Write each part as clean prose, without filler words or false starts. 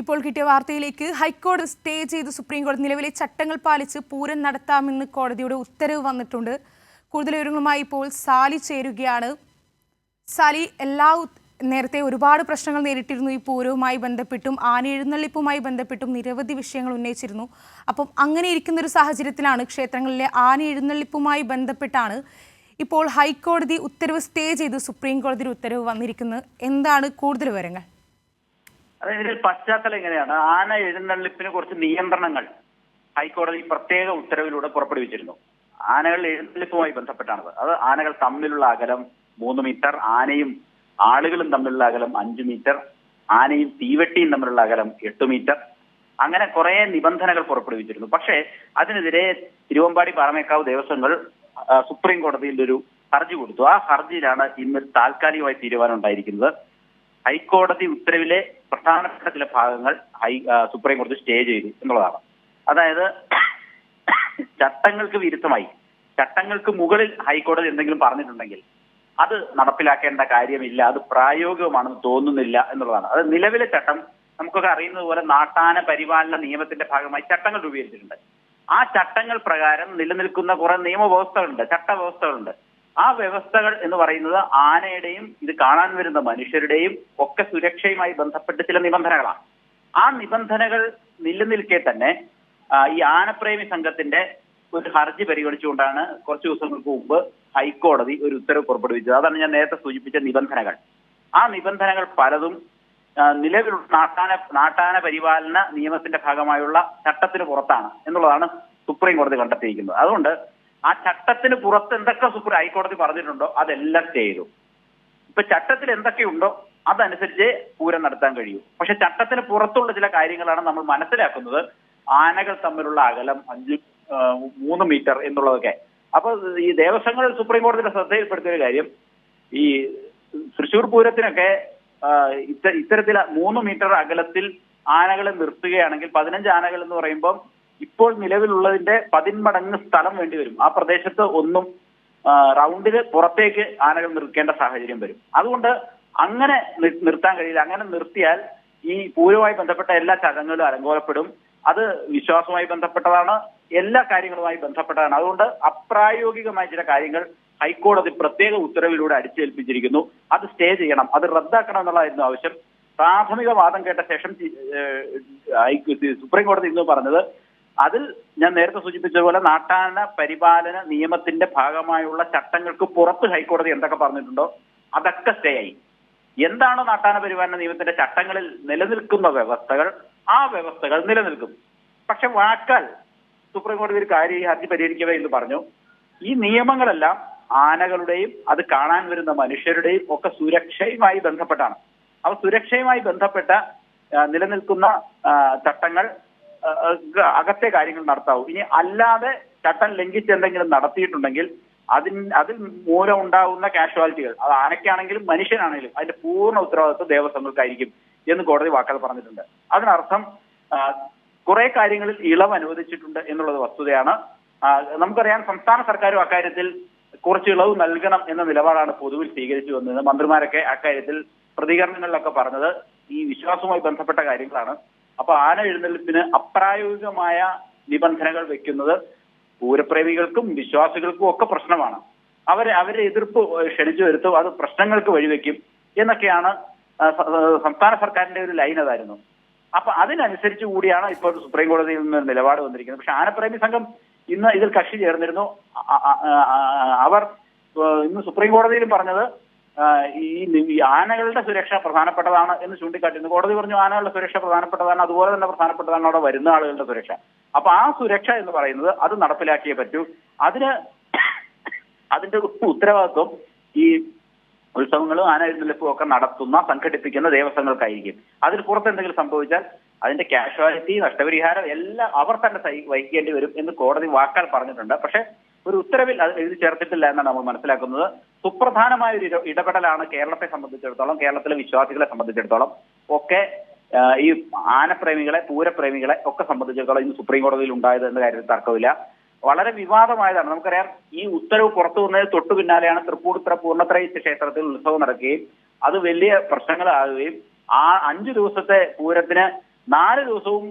ഇപ്പോൾ കിട്ടിയ വാർത്തയിലേക്ക് ഹൈക്കോടതി സ്റ്റേ ചെയ്ത് സുപ്രീം കോടതി നിലവിലെ ചട്ടങ്ങൾ പാലിച്ച് പൂരം നടത്താമെന്ന് കോടതിയുടെ ഉത്തരവ് വന്നിട്ടുണ്ട്. കൂടുതൽ വിവരങ്ങളുമായി ഇപ്പോൾ സാലി ചേരുകയാണ്. സാലി, നേരത്തെ ഒരുപാട് പ്രശ്നങ്ങൾ നേരിട്ടിരുന്നു. ഈ പൂരവുമായി ബന്ധപ്പെട്ടും ആന എഴുന്നള്ളിപ്പുമായി ബന്ധപ്പെട്ടും നിരവധി വിഷയങ്ങൾ ഉന്നയിച്ചിരുന്നു. അപ്പം അങ്ങനെ ഇരിക്കുന്ന ഒരു സാഹചര്യത്തിലാണ് ക്ഷേത്രങ്ങളിലെ ആന എഴുന്നള്ളിപ്പുമായി ബന്ധപ്പെട്ടാണ് ഇപ്പോൾ ഹൈക്കോടതി ഉത്തരവ് സ്റ്റേ ചെയ്ത് സുപ്രീം കോടതിയുടെ ഉത്തരവ് വന്നിരിക്കുന്നത്. എന്താണ് കൂടുതൽ വിവരങ്ങൾ? അതായത് പശ്ചാത്തലം എങ്ങനെയാണ്? ആന എഴുന്നള്ളിപ്പിന് കുറച്ച് നിയന്ത്രണങ്ങൾ ഹൈക്കോടതി പ്രത്യേക ഉത്തരവിലൂടെ പുറപ്പെടുവിച്ചിരുന്നു. ആനകളുടെ എഴുന്നള്ളിപ്പുമായി ബന്ധപ്പെട്ടാണത്. അത് ആനകൾ തമ്മിലുള്ള അകലം 3 മീറ്റർ, ആനയും ആളുകളും തമ്മിലുള്ള അകലം 5 മീറ്റർ, ആനയും തീവെട്ടിയും തമ്മിലുള്ള അകലം 8 മീറ്റർ, അങ്ങനെ കുറെ നിബന്ധനകൾ പുറപ്പെടുവിച്ചിരുന്നു. പക്ഷേ അതിനെതിരെ തിരുവമ്പാടി പാറമേക്കാവ് ദേവസ്വങ്ങൾ സുപ്രീം കോടതിയിൽ ഒരു ഹർജി കൊടുത്തു. ആ ഹർജിയിലാണ് ഇന്ന് താൽക്കാലികമായി തീരുമാനം ഉണ്ടായിരിക്കുന്നത്. ഹൈക്കോടതി ഉത്തരവിലെ പ്രധാനപ്പെട്ട ചില ഭാഗങ്ങൾ സുപ്രീം കോടതി സ്റ്റേ ചെയ്തു എന്നുള്ളതാണ്. അതായത് ചട്ടങ്ങൾക്ക് വിരുദ്ധമായി, ചട്ടങ്ങൾക്ക് മുകളിൽ ഹൈക്കോടതി എന്തെങ്കിലും പറഞ്ഞിട്ടുണ്ടെങ്കിൽ അത് നടപ്പിലാക്കേണ്ട കാര്യമില്ല, അത് പ്രായോഗികമാണെന്ന് തോന്നുന്നില്ല എന്നുള്ളതാണ്. അത് നിലവിലെ ചട്ടം നമുക്കൊക്കെ അറിയുന്നത് പോലെ നാട്ടാന പരിപാലന നിയമത്തിന്റെ ഭാഗമായി ചട്ടങ്ങൾ രൂപീകരിച്ചിട്ടുണ്ട്. ആ ചട്ടങ്ങൾ പ്രകാരം നിലനിൽക്കുന്ന കുറെ നിയമവ്യവസ്ഥകളുണ്ട്, ചട്ടവ്യവസ്ഥകളുണ്ട്. ആ വ്യവസ്ഥകൾ എന്ന് പറയുന്നത് ആനയുടെയും ഇത് കാണാൻ വരുന്ന മനുഷ്യരുടെയും ഒക്കെ സുരക്ഷയുമായി ബന്ധപ്പെട്ട് ചില നിബന്ധനകളാണ്. ആ നിബന്ധനകൾ നിലനിൽക്കെ തന്നെ ഈ ആനപ്രേമി സംഘത്തിന്റെ ഒരു ഹർജി പരിഗണിച്ചുകൊണ്ടാണ് കുറച്ചു ദിവസങ്ങൾക്ക് മുമ്പ് ഹൈക്കോടതി ഒരു ഉത്തരവ് പുറപ്പെടുവിച്ചത്. അതാണ് ഞാൻ നേരത്തെ സൂചിപ്പിച്ച നിബന്ധനകൾ. ആ നിബന്ധനകൾ പലതും നിലവിലുള്ള നാട്ടാന പരിപാലന നിയമത്തിന്റെ ഭാഗമായുള്ള ചട്ടത്തിന് പുറത്താണ് എന്നുള്ളതാണ് സുപ്രീം കോടതി കണ്ടെത്തിയിരിക്കുന്നത്. അതുകൊണ്ട് ആ ചട്ടത്തിന് പുറത്ത് എന്തൊക്കെ ഹൈക്കോടതി പറഞ്ഞിട്ടുണ്ടോ അതെല്ലാം ചെയ്തു. ഇപ്പൊ ചട്ടത്തിൽ എന്തൊക്കെയുണ്ടോ അതനുസരിച്ച് പൂരം നടത്താൻ കഴിയൂ. പക്ഷെ ചട്ടത്തിന് പുറത്തുള്ള ചില കാര്യങ്ങളാണ് നമ്മൾ മനസ്സിലാക്കുന്നത്. ആനകൾ തമ്മിലുള്ള അകലം 3 മീറ്റർ എന്നുള്ളതൊക്കെ. അപ്പൊ ഈ ദേവസ്വങ്ങൾ സുപ്രീം കോടതിയുടെ ശ്രദ്ധയിൽപ്പെടുത്തിയ ഒരു കാര്യം, ഈ തൃശ്ശൂർ പൂരത്തിനൊക്കെ ഇത്തരത്തിൽ 3 മീറ്റർ അകലത്തിൽ ആനകളെ നിർത്തുകയാണെങ്കിൽ 15 ആനകൾ എന്ന് പറയുമ്പോൾ ഇപ്പോൾ നിലവിലുള്ളതിന്റെ 10 മടങ്ങ് സ്ഥലം വേണ്ടി വരും. ആ പ്രദേശത്ത് ഒന്നും റൗണ്ടില് പുറത്തേക്ക് ആനകൾ നിർത്തേണ്ട സാഹചര്യം വരും. അതുകൊണ്ട് അങ്ങനെ നിർത്താൻ കഴിയില്ല. അങ്ങനെ നിർത്തിയാൽ ഈ പൂരവുമായി ബന്ധപ്പെട്ട എല്ലാ ചടങ്ങുകളും അലങ്കോലപ്പെടും. അത് വിശ്വാസവുമായി ബന്ധപ്പെട്ടതാണ്, എല്ലാ കാര്യങ്ങളുമായി ബന്ധപ്പെട്ടതാണ്. അതുകൊണ്ട് അപ്രായോഗികമായ ചില കാര്യങ്ങൾ ഹൈക്കോടതി പ്രത്യേക ഉത്തരവിലൂടെ അടിച്ചേൽപ്പിച്ചിരിക്കുന്നു. അത് സ്റ്റേ ചെയ്യണം, അത് റദ്ദാക്കണം എന്നുള്ളതായിരുന്നു ആവശ്യം. പ്രാഥമിക വാദം കേട്ട ശേഷം സുപ്രീം കോടതി ഇന്ന് പറഞ്ഞത്, അതിൽ ഞാൻ നേരത്തെ സൂചിപ്പിച്ചതുപോലെ നാട്ടാന പരിപാലന നിയമത്തിന്റെ ഭാഗമായുള്ള ചട്ടങ്ങൾക്ക് പുറത്ത് ഹൈക്കോടതി എന്തൊക്കെ പറഞ്ഞിട്ടുണ്ടോ അതൊക്കെ സ്റ്റേ ആയി. എന്താണ് നാട്ടാന പരിപാലന നിയമത്തിന്റെ ചട്ടങ്ങളിൽ നിലനിൽക്കുന്ന വ്യവസ്ഥകൾ, ആ വ്യവസ്ഥകൾ നിലനിൽക്കും. പക്ഷെ വാക്കാൽ സുപ്രീം കോടതി ഒരു കാര്യം ഈ ഹർജി പരിഹരിക്കവേ എന്ന് പറഞ്ഞു, ഈ നിയമങ്ങളെല്ലാം ആനകളുടെയും അത് കാണാൻ വരുന്ന മനുഷ്യരുടെയും ഒക്കെ സുരക്ഷയുമായി ബന്ധപ്പെട്ടാണ്. അവ സുരക്ഷയുമായി ബന്ധപ്പെട്ട നിലനിൽക്കുന്ന ചട്ടങ്ങൾ അകത്തെ കാര്യങ്ങൾ നടത്താവൂ. ഇനി അല്ലാതെ ചട്ടം ലംഘിച്ച് എന്തെങ്കിലും നടത്തിയിട്ടുണ്ടെങ്കിൽ അതിൽ മൂലം ഉണ്ടാകുന്ന കാഷ്വാലിറ്റികൾ, അത് ആനയ്ക്കാണെങ്കിലും മനുഷ്യനാണെങ്കിലും അതിന്റെ പൂർണ്ണ ഉത്തരവാദിത്വം ദേവസ്വങ്ങൾക്കായിരിക്കും എന്ന് കോടതി വാക്കാൽ പറഞ്ഞിട്ടുണ്ട്. അതിനർത്ഥം കുറെ കാര്യങ്ങളിൽ ഇളവ് അനുവദിച്ചിട്ടുണ്ട് എന്നുള്ളത് വസ്തുതയാണ്. നമുക്കറിയാം, സംസ്ഥാന സർക്കാരും അക്കാര്യത്തിൽ കുറച്ച് ഇളവ് നൽകണം എന്ന നിലപാടാണ് പൊതുവിൽ സ്വീകരിച്ചു വന്നത്. മന്ത്രിമാരൊക്കെ അക്കാര്യത്തിൽ പ്രതികരണങ്ങളിലൊക്കെ പറഞ്ഞത് ഈ വിശ്വാസവുമായി ബന്ധപ്പെട്ട കാര്യങ്ങളാണ്. അപ്പൊ ആന എഴുന്നള്ളിപ്പിന് അപ്രായോഗികമായ നിബന്ധനകൾ വെക്കുന്നത് പൂരപ്രേമികൾക്കും വിശ്വാസികൾക്കും ഒക്കെ പ്രശ്നമാണ്. അവരെ എതിർപ്പ് ക്ഷണിച്ചു വരുത്തും, അത് പ്രശ്നങ്ങൾക്ക് വഴിവെക്കും എന്നൊക്കെയാണ് സംസ്ഥാന സർക്കാരിന്റെ ഒരു ലൈൻ അതായിരുന്നു. അപ്പൊ അതിനനുസരിച്ച് കൂടിയാണ് ഇപ്പോൾ സുപ്രീം കോടതിയിൽ നിന്ന് നിലപാട് വന്നിരിക്കുന്നത്. പക്ഷെ ആനപ്രേമി സംഘം ഇന്ന് ഇതിൽ കക്ഷി ചേർന്നിരുന്നു. അവർ ഇന്ന് സുപ്രീം കോടതിയിലും പറഞ്ഞത് ഈ ആനകളുടെ സുരക്ഷ പ്രധാനപ്പെട്ടതാണ് എന്ന് ചൂണ്ടിക്കാട്ടിയിരുന്നു. കോടതി പറഞ്ഞു ആനകളുടെ സുരക്ഷ പ്രധാനപ്പെട്ടതാണ്, അതുപോലെ തന്നെ പ്രധാനപ്പെട്ടതാണ് അവിടെ വരുന്ന ആളുകളുടെ സുരക്ഷ. അപ്പൊ ആ സുരക്ഷ എന്ന് പറയുന്നത് അത് നടപ്പിലാക്കിയേ പറ്റൂ. അതിന്റെ ഉത്തരവാദിത്വം ഈ ഉത്സവങ്ങളും ആന എഴുന്നള്ളിപ്പും ഒക്കെ സംഘടിപ്പിക്കുന്ന ദേവസ്വങ്ങൾക്കായിരിക്കും. അതിന് പുറത്ത് എന്തെങ്കിലും സംഭവിച്ചാൽ അതിന്റെ കാഷ്വാലിറ്റി, നഷ്ടപരിഹാരം എല്ലാം അവർ തന്നെ വഹിക്കേണ്ടി വരും എന്ന് കോടതി വാക്കാൽ പറഞ്ഞിട്ടുണ്ട്. പക്ഷെ ഒരു ഉത്തരവിൽ അത് എഴുതി ചേർത്തിട്ടില്ല എന്നാണ് നമ്മൾ മനസ്സിലാക്കുന്നത്. സുപ്രധാനമായ ഒരു ഇടപെടലാണ് കേരളത്തെ സംബന്ധിച്ചിടത്തോളം, കേരളത്തിലെ വിശ്വാസികളെ സംബന്ധിച്ചിടത്തോളം ഒക്കെ, ഈ ആനപ്രേമികളെ, പൂരപ്രേമികളെ ഒക്കെ സംബന്ധിച്ചിടത്തോളം ഇന്ന് സുപ്രീം കോടതിയിൽ ഉണ്ടായത് എന്ന കാര്യത്തിൽ തർക്കമില്ല. വളരെ വിവാദമായതാണ്. നമുക്കറിയാം, ഈ ഉത്തരവ് പുറത്തു വന്നതിന് തൊട്ടു പിന്നാലെയാണ് തൃപ്പൂണിത്തുറ പൂർണ്ണത്രയീശ ക്ഷേത്രത്തിൽ ഉത്സവം നടക്കുകയും അത് വലിയ പ്രശ്നങ്ങളാകുകയും ആ 5 ദിവസത്തെ പൂരത്തിന് 4 ദിവസവും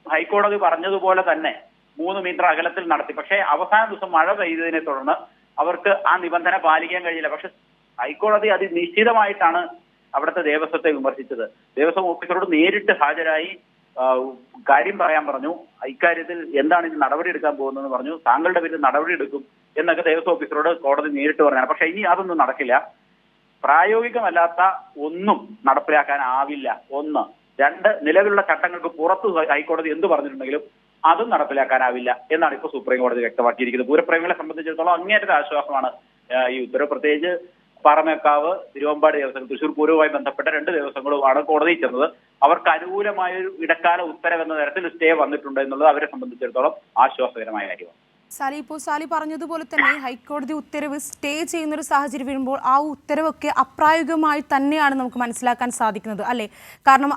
ഹൈക്കോടതി പറഞ്ഞതുപോലെ തന്നെ 3 മീറ്റർ അകലത്തിൽ നടത്തി. പക്ഷേ അവസാന ദിവസം മഴ പെയ്തതിനെ തുടർന്ന് അവർക്ക് ആ നിബന്ധന പാലിക്കാൻ കഴിയില്ല. പക്ഷെ ഹൈക്കോടതി നിശ്ചിതമായിട്ടാണ് അവിടുത്തെ ദേവസ്വത്തെ വിമർശിച്ചത്. ദേവസ്വം ഓഫീസറോട് നേരിട്ട് ഹാജരായി കാര്യം പറയാൻ പറഞ്ഞു. ഇക്കാര്യത്തിൽ എന്താണ് ഇത് നടപടി എടുക്കാൻ പോകുന്നതെന്ന് പറഞ്ഞു. താങ്കളുടെ പേരിൽ നടപടി എടുക്കും എന്നൊക്കെ ദേവസ്വം ഓഫീസറോട് കോടതി നേരിട്ട് പറഞ്ഞാണ്. പക്ഷെ ഇനി അതൊന്നും നടക്കില്ല. പ്രായോഗികമല്ലാത്ത ഒന്നും നടപ്പിലാക്കാനാവില്ല. 1. 2, നിലവിലുള്ള ചട്ടങ്ങൾക്ക് പുറത്ത് ഹൈക്കോടതി എന്ത് പറഞ്ഞിട്ടുണ്ടെങ്കിലും അതും നടപ്പിലാക്കാനാവില്ല എന്നാണ് ഇപ്പോൾ സുപ്രീം കോടതി വ്യക്തമാക്കിയിരിക്കുന്നത്. പൂരപ്രേമികളെ സംബന്ധിച്ചിടത്തോളം അങ്ങേയറ്റത്തെ ആശ്വാസമാണ് ഈ ഉത്തരവ്. പ്രത്യേകിച്ച് പാറമേക്കാവ്, തിരുവമ്പാടി ദേവസ്വം, തൃശൂർ പൂരവുമായി ബന്ധപ്പെട്ട 2 ദേവസ്വങ്ങളുമാണ് കോടതിയിൽ ചെന്നത്. അവർക്ക് അനുകൂലമായ ഒരു ഇടക്കാല ഉത്തരവ് എന്ന തരത്തിൽ സ്റ്റേ വന്നിട്ടുണ്ട് എന്നുള്ളത് അവരെ സംബന്ധിച്ചിടത്തോളം ആശ്വാസകരമായ കാര്യമാണ്. സാലി, ഇപ്പോൾ സാലി പറഞ്ഞതുപോലെ തന്നെ ഹൈക്കോടതി ഉത്തരവ് സ്റ്റേ ചെയ്യുന്നൊരു സാഹചര്യം വരുമ്പോൾ ആ ഉത്തരവൊക്കെ അപ്രായോഗികമായി തന്നെയാണ് നമുക്ക് മനസ്സിലാക്കാൻ സാധിക്കുന്നത്, അല്ലേ? കാരണം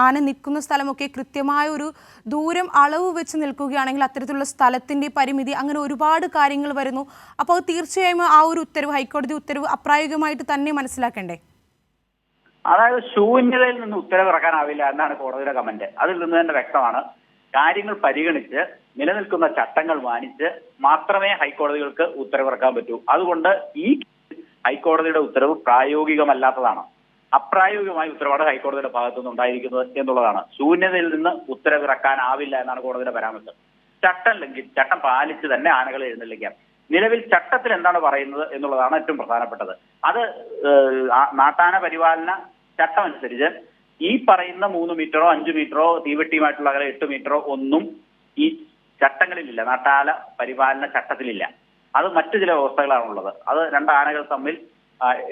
ആന നിൽക്കുന്ന സ്ഥലമൊക്കെ കൃത്യമായ ഒരു ദൂരം അളവ് വെച്ച് നിൽക്കുകയാണെങ്കിൽ അത്തരത്തിലുള്ള സ്ഥലത്തിൻ്റെ പരിമിതി, അങ്ങനെ ഒരുപാട് കാര്യങ്ങൾ വരുന്നു. അപ്പോൾ തീർച്ചയായും ആ ഒരു ഉത്തരവ്, ഹൈക്കോടതി ഉത്തരവ് അപ്രായോഗികമായിട്ട് തന്നെ മനസ്സിലാക്കണ്ടേ? അതായത് ശൂന്യതയിൽ നിന്ന് ഉത്തരവ് ഇറക്കാനാവില്ല എന്നാണ് കോടതിയുടെ കമന്റ്. അതിൽ നിന്ന് തന്നെ വ്യക്തമാണ് കാര്യങ്ങൾ പരിഗണിച്ച് നിലനിൽക്കുന്ന ചട്ടങ്ങൾ മാനിച്ച് മാത്രമേ ഹൈക്കോടതികൾക്ക് ഉത്തരവിറക്കാൻ പറ്റൂ. അതുകൊണ്ട് ഈ ഹൈക്കോടതിയുടെ ഉത്തരവ് പ്രായോഗികമല്ലാത്തതാണ്. അപ്രായോഗികമായ ഉത്തരവാണ് ഹൈക്കോടതിയുടെ ഭാഗത്തുനിന്ന് ഉണ്ടായിരിക്കുന്നത് എന്നുള്ളതാണ്. ശൂന്യതയിൽ നിന്ന് ഉത്തരവിറക്കാനാവില്ല എന്നാണ് കോടതിയുടെ പരാമർശം. ചട്ടം പാലിച്ച് തന്നെ ആനകളെ എഴുന്നള്ളിക്കാം. നിലവിൽ ചട്ടത്തിൽ എന്താണ് പറയുന്നത് എന്നുള്ളതാണ് ഏറ്റവും പ്രധാനപ്പെട്ടത്. അത് നാട്ടാന പരിപാലന ചട്ടം അനുസരിച്ച് ഈ പറയുന്ന 3 മീറ്ററോ 5 മീറ്ററോ തീവെട്ടിയുമായിട്ടുള്ള അകലെ 8 മീറ്ററോ ഒന്നും ഈ ചട്ടങ്ങളിലില്ല, നാട്ടാന പരിപാലന ചട്ടത്തിലില്ല. അത് മറ്റു ചില വ്യവസ്ഥകളാണുള്ളത്. അത് 2 ആനകൾ തമ്മിൽ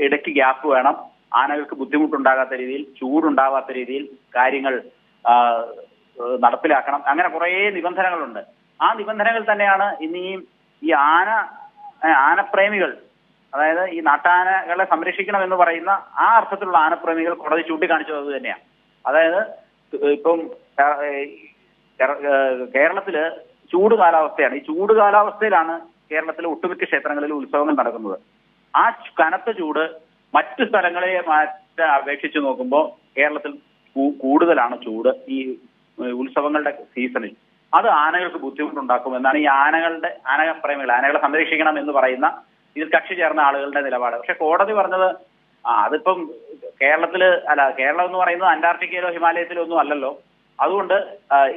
ഇടയ്ക്ക് ഗ്യാപ്പ് വേണം, ആനകൾക്ക് ബുദ്ധിമുട്ടുണ്ടാകാത്ത രീതിയിൽ, ചൂടുണ്ടാവാത്ത രീതിയിൽ കാര്യങ്ങൾ നടപ്പിലാക്കണം. അങ്ങനെ കുറേ നിബന്ധനകളുണ്ട്. ആ നിബന്ധനകൾ തന്നെയാണ് ഇനി ഈ ആനപ്രേമികൾ, അതായത് ഈ നാട്ടാനകളെ സംരക്ഷിക്കണം എന്ന് പറയുന്ന ആ അർത്ഥത്തിലുള്ള ആനപ്രേമികൾ കോടതി ചൂണ്ടിക്കാണിച്ചത് അത് തന്നെയാണ്. അതായത് ഇപ്പം കേരളത്തില് ചൂട് കാലാവസ്ഥയാണ്. ഈ ചൂട് കാലാവസ്ഥയിലാണ് കേരളത്തിലെ ഒട്ടുമിക്ക ക്ഷേത്രങ്ങളിൽ ഉത്സവങ്ങൾ നടക്കുന്നത്. ആ കനത്ത ചൂട് മറ്റു സ്ഥലങ്ങളെ അപേക്ഷിച്ച് നോക്കുമ്പോൾ കേരളത്തിൽ കൂടുതലാണ് ചൂട് ഈ ഉത്സവങ്ങളുടെ സീസണിൽ. അത് ആനകൾക്ക് ബുദ്ധിമുട്ടുണ്ടാക്കും എന്നാണ് ഈ ആനപ്രേമികൾ, ആനകളെ സംരക്ഷിക്കണം എന്ന് പറയുന്ന ഇതിൽ കക്ഷി ചേർന്ന ആളുകളുടെ നിലപാട്. പക്ഷെ കോടതി പറഞ്ഞത് അതിപ്പം കേരളം എന്ന് പറയുന്നത് അന്റാർട്ടിക്കയിലോ ഹിമാലയത്തിലോ ഒന്നും അല്ലല്ലോ. അതുകൊണ്ട്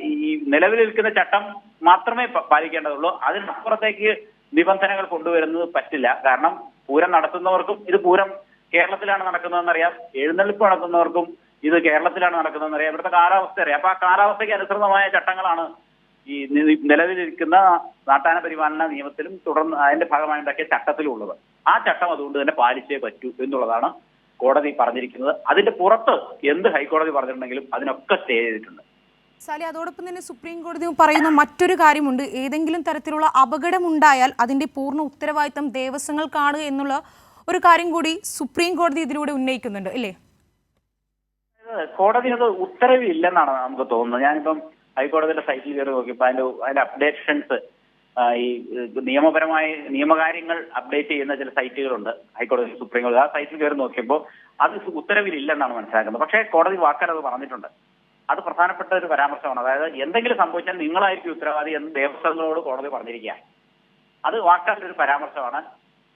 ഈ നിലവിൽ നിൽക്കുന്ന ചട്ടം മാത്രമേ പാലിക്കേണ്ടതുള്ളൂ. അതിനപ്പുറത്തേക്ക് നിബന്ധനകൾ കൊണ്ടുവരുന്നത് പറ്റില്ല. കാരണം പൂരം നടത്തുന്നവർക്കും ഇത് പൂരം കേരളത്തിലാണ് നടക്കുന്നതെന്നറിയാം, എഴുന്നള്ളിപ്പ് നടത്തുന്നവർക്കും ഇത് കേരളത്തിലാണ് നടക്കുന്നതെന്നറിയാം, ഇവിടുത്തെ കാലാവസ്ഥ അറിയാം. അപ്പൊ ആ കാലാവസ്ഥയ്ക്ക് അനുസൃതമായ ചട്ടങ്ങളാണ് ഈ നിലവിലിരിക്കുന്ന നാട്ടാന പരിപാലന നിയമത്തിലും തുടർന്ന് അതിന്റെ ഭാഗമായി ഉണ്ടാക്കിയ ചട്ടത്തിലും ഉള്ളത്. ആ ചട്ടം അതുകൊണ്ട് തന്നെ പാലിച്ചേ പറ്റൂ എന്നുള്ളതാണ് കോടതി പറഞ്ഞിരിക്കുന്നത്. അതിന്റെ പുറത്ത് എന്ത് ഹൈക്കോടതി പറഞ്ഞിട്ടുണ്ടെങ്കിലും അതിനൊക്കെ സ്റ്റേ ചെയ്തിട്ടുണ്ട്. സാലി, അതോടൊപ്പം തന്നെ സുപ്രീം കോടതി പറയുന്ന മറ്റൊരു കാര്യമുണ്ട്. ഏതെങ്കിലും തരത്തിലുള്ള അപകടമുണ്ടായാൽ അതിന്റെ പൂർണ്ണ ഉത്തരവാദിത്തം ദേവസ്വങ്ങൾക്കാണ് എന്നുള്ള ഒരു കാര്യം കൂടി സുപ്രീം കോടതി ഇതിലൂടെ ഉന്നയിക്കുന്നുണ്ട്, അല്ലേ? കോടതി അത് ഉത്തരവില്ലെന്നാണ് നമുക്ക് തോന്നുന്നത്. ഞാനിപ്പം ഹൈക്കോടതിയുടെ സൈറ്റിൽ കയറി നോക്കിയപ്പോൾ അതിന്റെ അപ്ഡേഷൻസ്, ഈ നിയമപരമായ നിയമകാര്യങ്ങൾ അപ്ഡേറ്റ് ചെയ്യുന്ന ചില സൈറ്റുകളുണ്ട് ഹൈക്കോടതി, സുപ്രീം കോടതി. ആ സൈറ്റിൽ കയറി നോക്കിയപ്പോൾ അത് ഉത്തരവിലില്ലെന്നാണ് മനസ്സിലാക്കുന്നത്. പക്ഷേ കോടതി വാക്കാൽ അത് പറഞ്ഞിട്ടുണ്ട്. അത് പ്രധാനപ്പെട്ട ഒരു പരാമർശമാണ്. അതായത് എന്തെങ്കിലും സംഭവിച്ചാൽ നിങ്ങളായിരിക്കും ഉത്തരവാദി എന്ന് ദേവസ്വങ്ങളോട് കോടതി പറഞ്ഞിരിക്കുക. അത് വാക്കാൽ ഒരു പരാമർശമാണ്.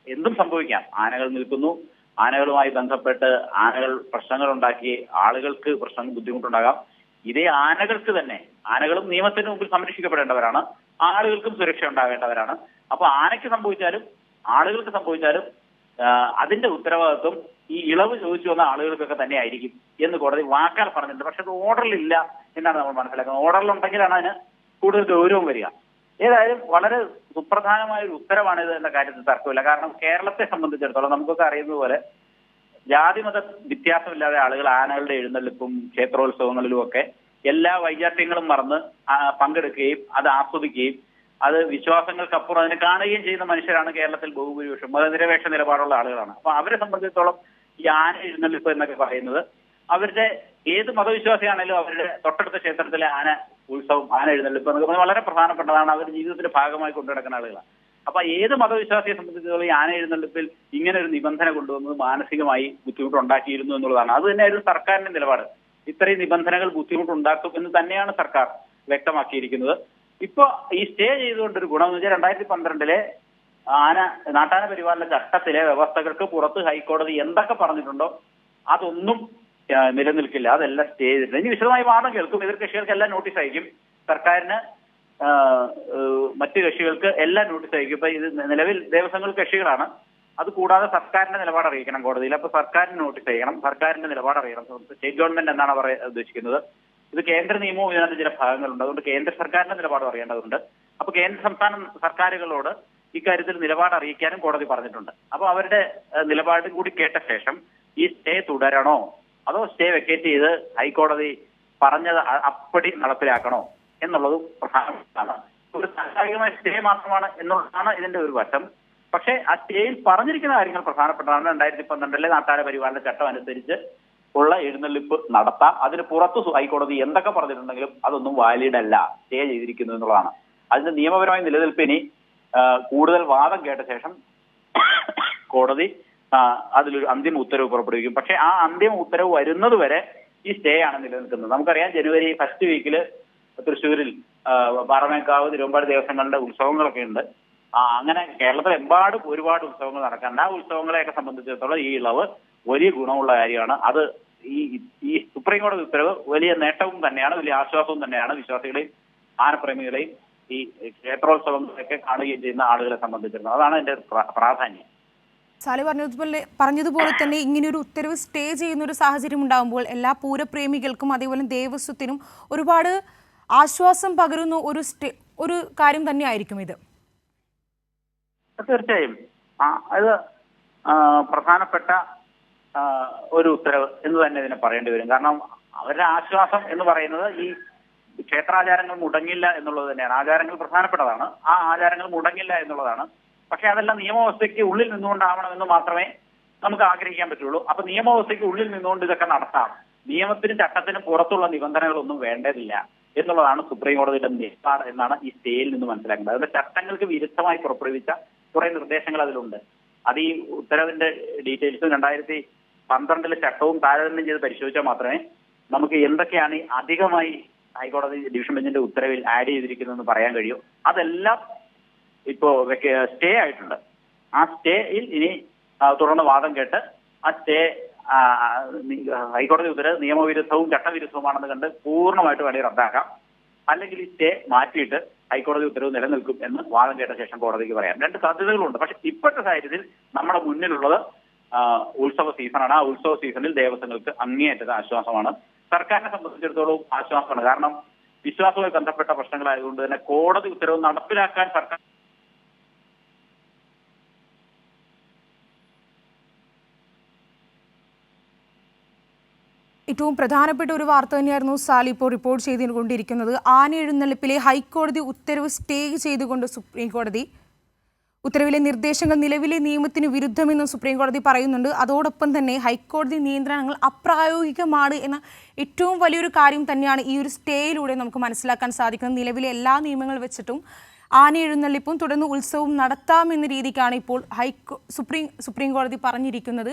എന്തും സംഭവിക്കാം. ആനകൾ നിൽക്കുന്നു, ആനകളുമായി ബന്ധപ്പെട്ട് ആനകൾ പ്രശ്നങ്ങൾ ഉണ്ടാക്കി ആളുകൾക്ക് ബുദ്ധിമുട്ടുണ്ടാകാം. ഇതേ ആനകൾക്ക് തന്നെ, ആനകളും നിയമത്തിന് മുമ്പിൽ സംരക്ഷിക്കപ്പെടേണ്ടവരാണ്, ആളുകൾക്കും സുരക്ഷ ഉണ്ടാവേണ്ടവരാണ്. അപ്പൊ ആനയ്ക്ക് സംഭവിച്ചാലും ആളുകൾക്ക് സംഭവിച്ചാലും അതിന്റെ ഉത്തരവാദിത്വം ഈ ഇളവ് ചോദിച്ചു വന്ന ആളുകൾക്കൊക്കെ തന്നെ ആയിരിക്കും എന്ന് കോടതി വാക്കാൽ പറഞ്ഞിട്ടുണ്ട്. പക്ഷെ അത് ഓർഡറിലില്ല എന്നാണ് നമ്മൾ മനസ്സിലാക്കുന്നത്. ഓർഡറിലുണ്ടെങ്കിലാണ് അതിന് കൂടുതൽ ഗൗരവം വരിക. ഏതായാലും വളരെ സുപ്രധാനമായ ഒരു ഉത്തരവാണിത് എന്ന കാര്യത്തിൽ തർക്കമില്ല. കാരണം കേരളത്തെ സംബന്ധിച്ചിടത്തോളം നമുക്കൊക്കെ അറിയുന്നത് പോലെ ജാതിമത വ്യത്യാസമില്ലാതെ ആളുകൾ ആനകളുടെ എഴുന്നള്ളിപ്പും ക്ഷേത്രോത്സവങ്ങളിലും ഒക്കെ എല്ലാ വൈജാത്യങ്ങളും മറന്ന് പങ്കെടുക്കുകയും അത് ആസ്വദിക്കുകയും അത് വിശ്വാസങ്ങൾക്കപ്പുറം അതിനെ കാണുകയും ചെയ്യുന്ന മനുഷ്യരാണ് കേരളത്തിൽ ബഹുഭൂരിപക്ഷം. മതനിരപേക്ഷ നിലപാടുള്ള ആളുകളാണ്. അപ്പൊ അവരെ സംബന്ധിച്ചിടത്തോളം ഈ ആന എഴുന്നള്ളിപ്പ് എന്നൊക്കെ പറയുന്നത് അവരുടെ ഏത് മതവിശ്വാസിയാണെങ്കിലും അവരുടെ തൊട്ടടുത്ത ക്ഷേത്രത്തിലെ ആന ഉത്സവം, ആന എഴുന്നള്ളിപ്പ് എന്നൊക്കെ പറഞ്ഞാൽ വളരെ പ്രധാനപ്പെട്ടതാണ്. അവരുടെ ജീവിതത്തിന്റെ ഭാഗമായി കൊണ്ടുനടക്കുന്ന ആളുകളാണ്. അപ്പൊ ഏത് മതവിശ്വാസിയെ സംബന്ധിച്ചിടത്തോളം ഈ ആന എഴുന്നള്ളിപ്പിൽ ഇങ്ങനെ ഒരു നിബന്ധന കൊണ്ടുവന്നത് മാനസികമായി ബുദ്ധിമുട്ടുണ്ടാക്കിയിരുന്നു എന്നുള്ളതാണ്. അത് തന്നെയായിരുന്നു സർക്കാരിന്റെ നിലപാട്. ഇത്രയും നിബന്ധനകൾ ബുദ്ധിമുട്ടുണ്ടാക്കും എന്ന് തന്നെയാണ് സർക്കാർ വ്യക്തമാക്കിയിരിക്കുന്നത്. ഇപ്പൊ ഈ സ്റ്റേ ചെയ്തുകൊണ്ടൊരു ഗുണം എന്ന് വെച്ചാൽ 2012 നാട്ടാന പരിപാലന ചട്ടത്തിലെ വ്യവസ്ഥകൾക്ക് പുറത്ത് ഹൈക്കോടതി എന്തൊക്കെ പറഞ്ഞിട്ടുണ്ടോ അതൊന്നും നിലനിൽക്കില്ല. അതെല്ലാം സ്റ്റേ ചെയ്തിട്ടുണ്ട്. ഇനി വിശദമായി വാദം കേൾക്കും. എതിർകക്ഷികൾക്ക് എല്ലാം നോട്ടീസ് അയക്കും. സർക്കാരിന് മറ്റു കക്ഷികൾക്ക് എല്ലാം നോട്ടീസ് അയക്കും. ഇപ്പൊ ഇത് നിലവിൽ ദേവസ്വങ്ങൾ കക്ഷികളാണ്. അത് കൂടാതെ സർക്കാരിന്റെ നിലപാട് അറിയിക്കണം കോടതിയിൽ. അപ്പൊ സർക്കാരിന് നോട്ടീസ് അയക്കണം, സർക്കാരിന്റെ നിലപാട് അറിയണം. സ്റ്റേറ്റ് ഗവൺമെന്റ് എന്താണ് ഉദ്ദേശിക്കുന്നത്? ഇത് കേന്ദ്ര നിയമവും ഇതിനകത്ത് ചില ഭാഗങ്ങളുണ്ട്. അതുകൊണ്ട് കേന്ദ്ര സർക്കാരിന്റെ നിലപാട് അറിയേണ്ടതുണ്ട്. അപ്പൊ കേന്ദ്ര സംസ്ഥാന സർക്കാരുകളോട് ഇക്കാര്യത്തിൽ നിലപാട് അറിയിക്കാനും കോടതി പറഞ്ഞിട്ടുണ്ട്. അപ്പൊ അവരുടെ നിലപാട് കൂടി കേട്ട ശേഷം ഈ സ്റ്റേ തുടരണോ അതോ സ്റ്റേ വെക്കേറ്റ് ചെയ്ത് ഹൈക്കോടതി പറഞ്ഞത് അപ്പടി നടപ്പിലാക്കണോ എന്നുള്ളത് പ്രധാനമാണ്. ഒരു താൽക്കാലികമായ സ്റ്റേ മാത്രമാണ് എന്നുള്ളതാണ് ഇതിന്റെ ഒരു വശം. പക്ഷേ ആ സ്റ്റേയിൽ പറഞ്ഞിരിക്കുന്ന കാര്യങ്ങൾ പ്രധാനപ്പെട്ടതാണ്. 2012 നാട്ടാന പരിപാലന ചട്ടം അനുസരിച്ച് ഉള്ള എഴുന്നള്ളിപ്പ് നടത്താം. അതിന് പുറത്ത് ഹൈക്കോടതി എന്തൊക്കെ പറഞ്ഞിട്ടുണ്ടെങ്കിലും അതൊന്നും വാലിഡ് അല്ല, സ്റ്റേ ചെയ്തിരിക്കുന്നു എന്നുള്ളതാണ്. അതിന്റെ നിയമപരമായ നിലനിൽപ്പിനി കൂടുതൽ വാദം കേട്ട ശേഷം കോടതി അതിലൊരു അന്തിമ ഉത്തരവ് പുറപ്പെടുവിക്കും. പക്ഷെ ആ അന്തിമ ഉത്തരവ് വരുന്നത് വരെ ഈ സ്റ്റേ ആണ് നിലനിൽക്കുന്നത്. നമുക്കറിയാം, ജനുവരി ഫസ്റ്റ് വീക്കില് തൃശ്ശൂരിൽ പാറമേക്കാവ്, തിരുവമ്പാടി ദേവസ്വങ്ങളുടെ ഉത്സവങ്ങളൊക്കെ ഉണ്ട്. അങ്ങനെ കേരളത്തിലെമ്പാടും ഒരുപാട് ഉത്സവങ്ങൾ നടക്കാറുണ്ട്. ആ ഉത്സവങ്ങളെയൊക്കെ സംബന്ധിച്ചിടത്തോളം ഈ ഇളവ് വലിയ ഗുണമുള്ള കാര്യമാണ്. അത് ഈ സുപ്രീം കോടതി ഉത്തരവ് വലിയ നേട്ടവും തന്നെയാണ്, വലിയ ആശ്വാസവും തന്നെയാണ് വിശ്വാസികളെയും ആനപ്രേമികളെയും ഈ ക്ഷേത്രോത്സവങ്ങളൊക്കെ കാണുകയും ചെയ്യുന്ന ആളുകളെ സംബന്ധിച്ചിടത്തോളം. അതാണ് അതിന്റെ പ്രാധാന്യം. സാലി പറഞ്ഞതുപോലെ തന്നെ ഇങ്ങനെയൊരു ഉത്തരവ് സ്റ്റേ ചെയ്യുന്ന ഒരു സാഹചര്യം ഉണ്ടാകുമ്പോൾ എല്ലാ പൂരപ്രേമികൾക്കും അതേപോലെ ദേവസ്വത്തിനും ഒരുപാട് ആശ്വാസം പകരുന്ന ഒരു കാര്യം തന്നെയായിരിക്കും ഇത്. തീർച്ചയായും അത് പ്രധാനപ്പെട്ട ഒരു ഉത്തരവ് എന്ന് തന്നെ ഇതിനെ പറയേണ്ടി വരും. കാരണം അവരുടെ ആശ്വാസം എന്ന് പറയുന്നത് ഈ ക്ഷേത്രാചാരങ്ങൾ മുടങ്ങില്ല എന്നുള്ളത് തന്നെയാണ്. ആചാരങ്ങൾ പ്രധാനപ്പെട്ടതാണ്, ആ ആചാരങ്ങൾ മുടങ്ങില്ല എന്നുള്ളതാണ്. പക്ഷെ അതെല്ലാം നിയമവ്യവസ്ഥയ്ക്ക് ഉള്ളിൽ നിന്നുകൊണ്ടാവണമെന്ന് മാത്രമേ നമുക്ക് ആഗ്രഹിക്കാൻ പറ്റുള്ളൂ. അപ്പൊ നിയമവ്യവസ്ഥയ്ക്ക് ഉള്ളിൽ നിന്നുകൊണ്ട് ഇതൊക്കെ നടത്താം. നിയമത്തിനും ചട്ടത്തിനും പുറത്തുള്ള നിബന്ധനകളൊന്നും വേണ്ടതില്ല എന്നുള്ളതാണ് സുപ്രീം കോടതിയുടെ നിലപാട് എന്നാണ് ഈ സ്റ്റേയിൽ നിന്ന് മനസ്സിലാക്കുന്നത്. അതിന്റെ ചട്ടങ്ങൾക്ക് വിരുദ്ധമായി പുറപ്പെടുവിച്ച കുറെ നിർദ്ദേശങ്ങൾ അതിലുണ്ട്. അത് ഈ ഉത്തരവിന്റെ ഡീറ്റെയിൽസും 2012 ചട്ടവും താരതമ്യം ചെയ്ത് പരിശോധിച്ചാൽ മാത്രമേ നമുക്ക് എന്തൊക്കെയാണ് അധികമായി ഹൈക്കോടതി ഡിവിഷൻ ബെഞ്ചിന്റെ ഉത്തരവിൽ ആഡ് ചെയ്തിരിക്കുന്നതെന്ന് പറയാൻ കഴിയും. അതെല്ലാം ഇപ്പോ സ്റ്റേ ആയിട്ടുണ്ട്. ആ സ്റ്റേയിൽ ഇനി തുടർന്ന് വാദം കേട്ട് ആ സ്റ്റേ ഹൈക്കോടതി ഉത്തരവ് നിയമവിരുദ്ധവും ചട്ടവിരുദ്ധവുമാണെന്ന് കണ്ട് പൂർണ്ണമായിട്ട് വേണമെങ്കിൽ റദ്ദാക്കാം. അല്ലെങ്കിൽ ഈ സ്റ്റേ മാറ്റിയിട്ട് ഹൈക്കോടതി ഉത്തരവ് നിലനിൽക്കും എന്ന് വാദം കേട്ട ശേഷം കോടതിക്ക് പറയാം. രണ്ട് സാധ്യതകളുണ്ട്. പക്ഷെ ഇപ്പോഴത്തെ സാഹചര്യത്തിൽ നമ്മുടെ മുന്നിലുള്ളത് ഉത്സവ സീസണാണ്. ആ ഉത്സവ സീസണിൽ ദേവസ്വങ്ങൾക്ക് അങ്ങേയറ്റത്തെ ആശ്വാസമാണ്. സർക്കാരിനെ സംബന്ധിച്ചിടത്തോളം ആശ്വാസമാണ്. കാരണം വിശ്വാസവുമായി ബന്ധപ്പെട്ട പ്രശ്നങ്ങളായതുകൊണ്ട് തന്നെ കോടതി ഉത്തരവ് നടപ്പിലാക്കാൻ സർക്കാർ ഏറ്റവും പ്രധാനപ്പെട്ട ഒരു വാർത്ത തന്നെയായിരുന്നു സാലി ഇപ്പോൾ റിപ്പോർട്ട് ചെയ്തുകൊണ്ടിരിക്കുന്നത്. ആന എഴുന്നള്ളിപ്പിലെ ഹൈക്കോടതി ഉത്തരവ് സ്റ്റേ ചെയ്തുകൊണ്ട് സുപ്രീം കോടതി. ഉത്തരവിലെ നിർദ്ദേശങ്ങൾ നിലവിലെ നിയമത്തിന് വിരുദ്ധമെന്നും സുപ്രീം കോടതി പറയുന്നുണ്ട്. അതോടൊപ്പം തന്നെ ഹൈക്കോടതി നിയന്ത്രണങ്ങൾ അപ്രായോഗികമാണ് എന്ന ഏറ്റവും വലിയൊരു കാര്യം തന്നെയാണ് ഈ ഒരു സ്റ്റേയിലൂടെ നമുക്ക് മനസ്സിലാക്കാൻ സാധിക്കുന്നത്. നിലവിലെ എല്ലാ നിയമങ്ങൾ വെച്ചിട്ടും ആന എഴുന്നള്ളിപ്പും തുടർന്ന് ഉത്സവവും നടത്താമെന്ന രീതിക്കാണ് ഇപ്പോൾ സുപ്രീം കോടതി പറഞ്ഞിരിക്കുന്നത്.